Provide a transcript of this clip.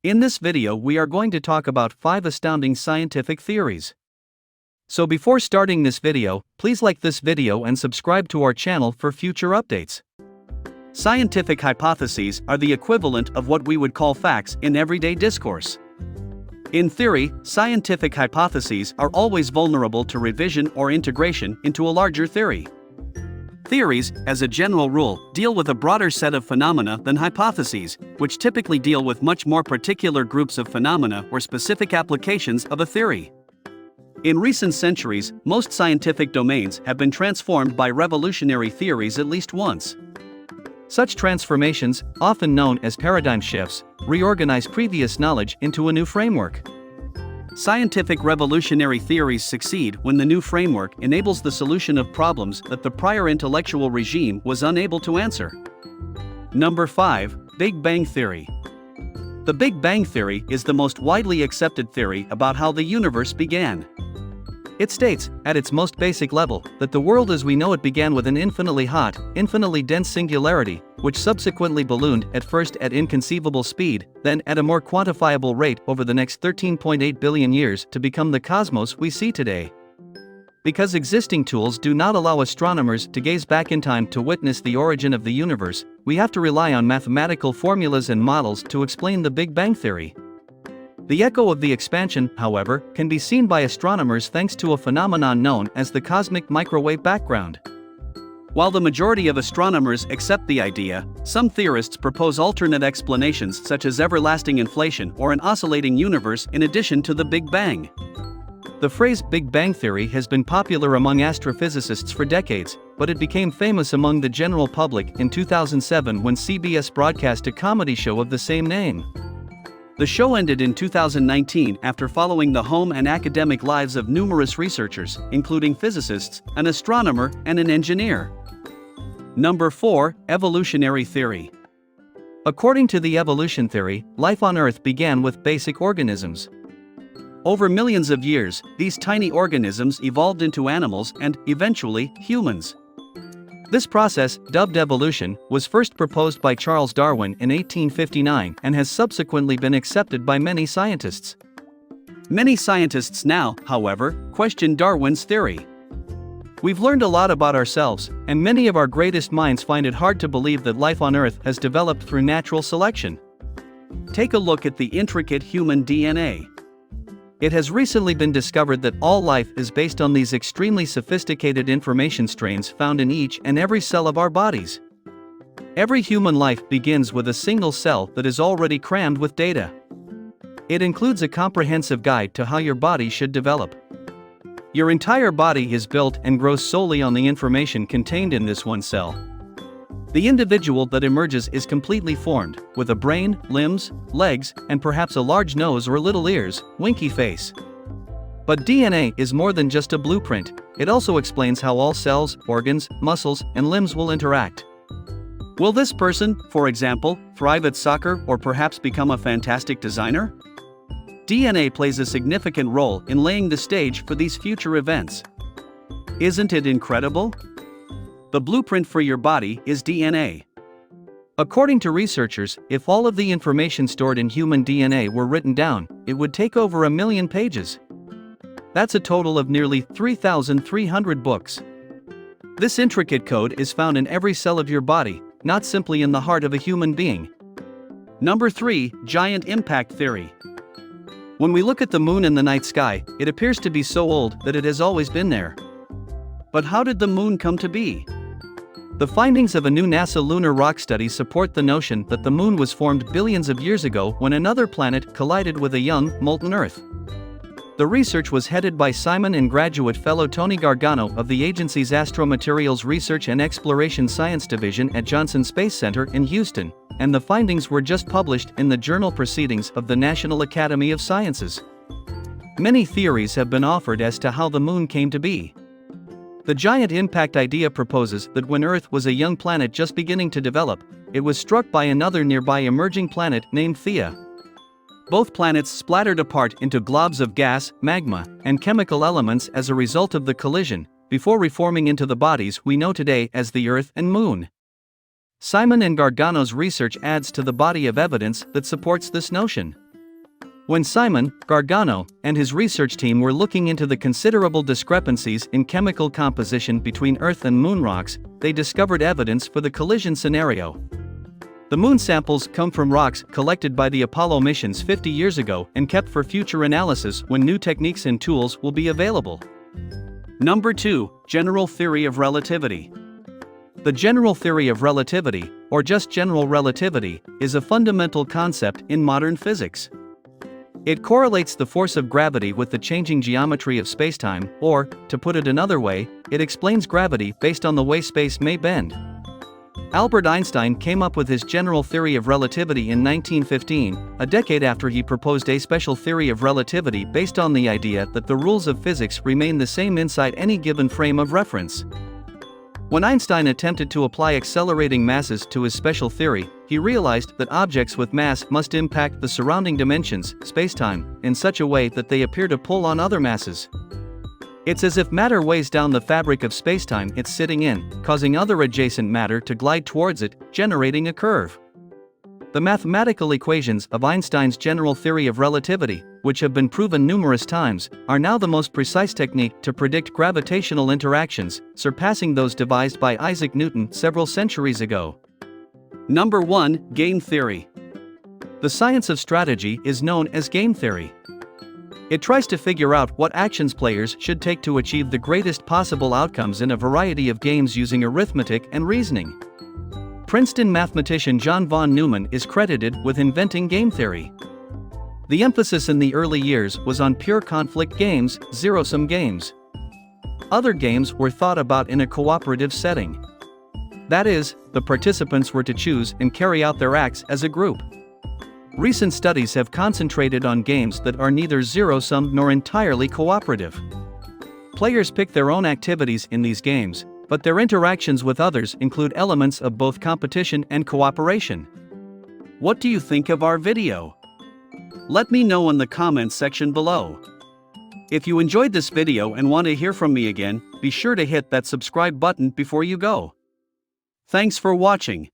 In this video we are going to talk about 5 astounding scientific theories. So before starting this video, please like this video and subscribe to our channel for future updates. Scientific hypotheses are the equivalent of what we would call facts in everyday discourse. In theory, scientific hypotheses are always vulnerable to revision or integration into a larger theory. Theories, as a general rule, deal with a broader set of phenomena than hypotheses, which typically deal with much more particular groups of phenomena or specific applications of a theory. In recent centuries, most scientific domains have been transformed by revolutionary theories at least once. Such transformations, often known as paradigm shifts, reorganize previous knowledge into a new framework. Scientific revolutionary theories succeed when the new framework enables the solution of problems that the prior intellectual regime was unable to answer. Number 5. Big Bang Theory. The Big Bang Theory is the most widely accepted theory about how the universe began. It states, at its most basic level, that the world as we know it began with an infinitely hot, infinitely dense singularity, which subsequently ballooned at first at inconceivable speed, then at a more quantifiable rate over the next 13.8 billion years to become the cosmos we see today. Because existing tools do not allow astronomers to gaze back in time to witness the origin of the universe, we have to rely on mathematical formulas and models to explain the Big Bang Theory. The echo of the expansion, however, can be seen by astronomers thanks to a phenomenon known as the cosmic microwave background. While the majority of astronomers accept the idea, some theorists propose alternate explanations such as everlasting inflation or an oscillating universe in addition to the Big Bang. The phrase Big Bang Theory has been popular among astrophysicists for decades, but it became famous among the general public in 2007 when CBS broadcast a comedy show of the same name. The show ended in 2019 after following the home and academic lives of numerous researchers, including physicists, an astronomer, and an engineer. Number 4. Evolutionary Theory. According to the evolution theory, life on Earth began with basic organisms. Over millions of years, these tiny organisms evolved into animals and, eventually, humans. This process, dubbed evolution, was first proposed by Charles Darwin in 1859 and has subsequently been accepted by many scientists. Many scientists now, however, question Darwin's theory. We've learned a lot about ourselves, and many of our greatest minds find it hard to believe that life on Earth has developed through natural selection. Take a look at the intricate human DNA. It has recently been discovered that all life is based on these extremely sophisticated information strains found in each and every cell of our bodies. Every human life begins with a single cell that is already crammed with data. It includes a comprehensive guide to how your body should develop. Your entire body is built and grows solely on the information contained in this one cell. The individual that emerges is completely formed, with a brain, limbs, legs, and perhaps a large nose or little ears, winky face. But DNA is more than just a blueprint, it also explains how all cells, organs, muscles, and limbs will interact. Will this person, for example, thrive at soccer or perhaps become a fantastic designer? DNA plays a significant role in laying the stage for these future events. Isn't it incredible? The blueprint for your body is DNA. According to researchers, if all of the information stored in human DNA were written down, it would take over 1 million pages. That's a total of nearly 3,300 books. This intricate code is found in every cell of your body, not simply in the heart of a human being. Number 3. Giant Impact Theory. When we look at the moon in the night sky, it appears to be so old that it has always been there. But how did the moon come to be? The findings of a new NASA lunar rock study support the notion that the moon was formed billions of years ago when another planet collided with a young, molten Earth. The research was headed by Simon and graduate fellow Tony Gargano of the agency's Astromaterials Research and Exploration Science Division at Johnson Space Center in Houston, and the findings were just published in the journal Proceedings of the National Academy of Sciences. Many theories have been offered as to how the moon came to be. The giant impact idea proposes that when Earth was a young planet just beginning to develop, it was struck by another nearby emerging planet named Theia. Both planets splattered apart into globs of gas, magma, and chemical elements as a result of the collision, before reforming into the bodies we know today as the Earth and Moon. Simon and Gargano's research adds to the body of evidence that supports this notion. When Simon Gargano and his research team were looking into the considerable discrepancies in chemical composition between Earth and Moon rocks, they discovered evidence for the collision scenario. The Moon samples come from rocks collected by the Apollo missions 50 years ago and kept for future analysis when new techniques and tools will be available. Number 2. General Theory of Relativity. The general theory of relativity, or just general relativity, is a fundamental concept in modern physics. It correlates the force of gravity with the changing geometry of spacetime, or, to put it another way, it explains gravity based on the way space may bend. Albert Einstein came up with his general theory of relativity in 1915, a decade after he proposed a special theory of relativity based on the idea that the rules of physics remain the same inside any given frame of reference. When Einstein attempted to apply accelerating masses to his special theory, he realized that objects with mass must impact the surrounding dimensions, spacetime, in such a way that they appear to pull on other masses. It's as if matter weighs down the fabric of spacetime it's sitting in, causing other adjacent matter to glide towards it, generating a curve. The mathematical equations of Einstein's general theory of relativity, which have been proven numerous times, are now the most precise technique to predict gravitational interactions, surpassing those devised by Isaac Newton several centuries ago. Number 1. Game theory. The science of strategy is known as game theory. It tries to figure out what actions players should take to achieve the greatest possible outcomes in a variety of games using arithmetic and reasoning. Princeton mathematician John von Neumann is credited with inventing game theory. The emphasis in the early years was on pure conflict games, zero-sum games. Other games were thought about in a cooperative setting. That is, the participants were to choose and carry out their acts as a group. Recent studies have concentrated on games that are neither zero-sum nor entirely cooperative. Players pick their own activities in these games, but their interactions with others include elements of both competition and cooperation. What do you think of our video? Let me know in the comments section below. If you enjoyed this video and want to hear from me again, be sure to hit that subscribe button before you go. Thanks for watching.